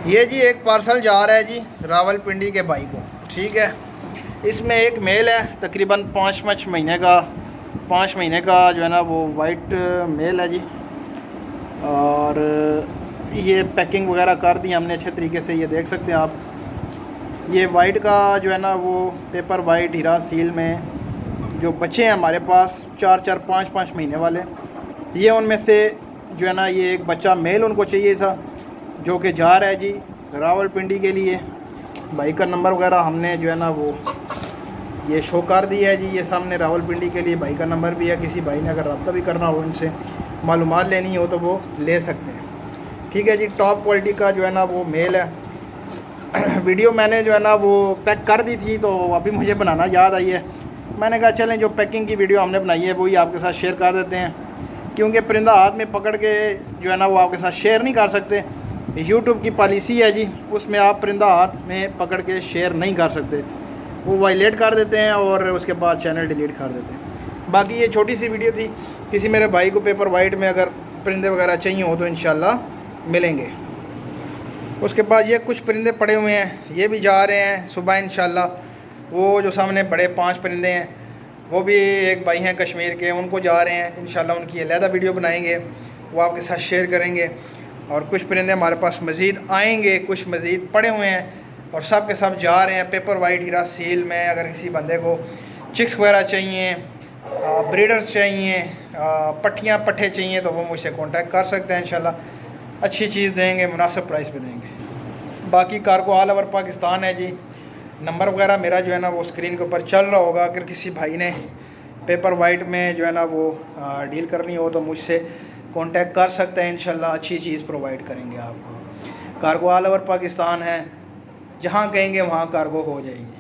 ये जी एक पार्सल जा रहा है जी रावलपिंडी के भाई को, ठीक है। इसमें एक मेल है तकरीबन 5 महीने का जो है ना वो वाइट मेल है जी। और ये पैकिंग वगैरह कर दी हमने अच्छे तरीके से, ये देख सकते हैं आप। ये वाइट का जो है ना वो पेपर वाइट हीरा सील में जो बच्चे हैं हमारे पास 4-5 महीने वाले, ये उनमें से जो है ना ये एक बच्चा मेल उनको चाहिए था जो कि जा रहा है जी रावलपिंडी के लिए। भाई का नंबर वगैरह हमने जो है ना वो ये शो कर दिया है जी, ये सामने रावलपिंडी के लिए भाई का नंबर भी है। किसी भाई ने अगर रब्ता भी करना हो, इनसे मालूमात लेनी हो तो वो ले सकते हैं, ठीक है जी। टॉप क्वालिटी का जो है ना वो मेल है। वीडियो मैंने जो है ना वो पैक कर दी थी तो अभी मुझे बनाना याद आई है। मैंने कहा चलें जो पैकिंग की वीडियो हमने बनाई है वही आपके साथ शेयर कर देते हैं, क्योंकि परिंदा हाथ में पकड़ के जो है ना वो आपके साथ शेयर नहीं कर सकते। यूट्यूब की पॉलिसी है जी, उसमें आप परिंदा हाथ में पकड़ के शेयर नहीं कर सकते, वो वायलेट कर देते हैं और उसके बाद चैनल डिलीट कर देते हैं। बाकी ये छोटी सी वीडियो थी, किसी मेरे भाई को पेपर वाइट में अगर परिंदे वगैरह चाहिए हो तो इंशाल्लाह मिलेंगे। उसके बाद ये कुछ परिंदे पड़े हुए हैं, ये भी जा रहे हैं सुबह इंशाल्लाह। वो जो सामने बड़े 5 परिंदे हैं वो भी एक भाई हैं कश्मीर के, उनको जा रहे हैं इंशाल्लाह। उनकी अलहदा वीडियो बनाएंगे, वो आपके साथ शेयर करेंगे। और कुछ परिंदे हमारे पास मज़ीद आएंगे, कुछ मज़ीद पड़े हुए हैं और सब के सब जा रहे हैं पेपर वाइट हीरा सील में। अगर किसी बंदे को चिक्स वगैरह चाहिए, ब्रीडर्स चाहिए, पट्टियाँ पट्ठे चाहिए तो वो मुझसे कांटेक्ट कर सकते हैं इंशाल्लाह। अच्छी चीज़ देंगे, मुनासिब प्राइस पे देंगे। बाकी कार्गो ऑल ओवर पाकिस्तान है जी। नंबर वगैरह मेरा जो है ना वो स्क्रीन के ऊपर चल रहा होगा। अगर किसी भाई ने पेपर वाइट में जो है ना वो डील करनी हो तो मुझसे कांटेक्ट कर सकते हैं इंशाल्लाह। अच्छी चीज़ प्रोवाइड करेंगे आपको। कार्गो ऑल ओवर पाकिस्तान है, जहाँ कहेंगे वहाँ कार्गो हो जाएगी।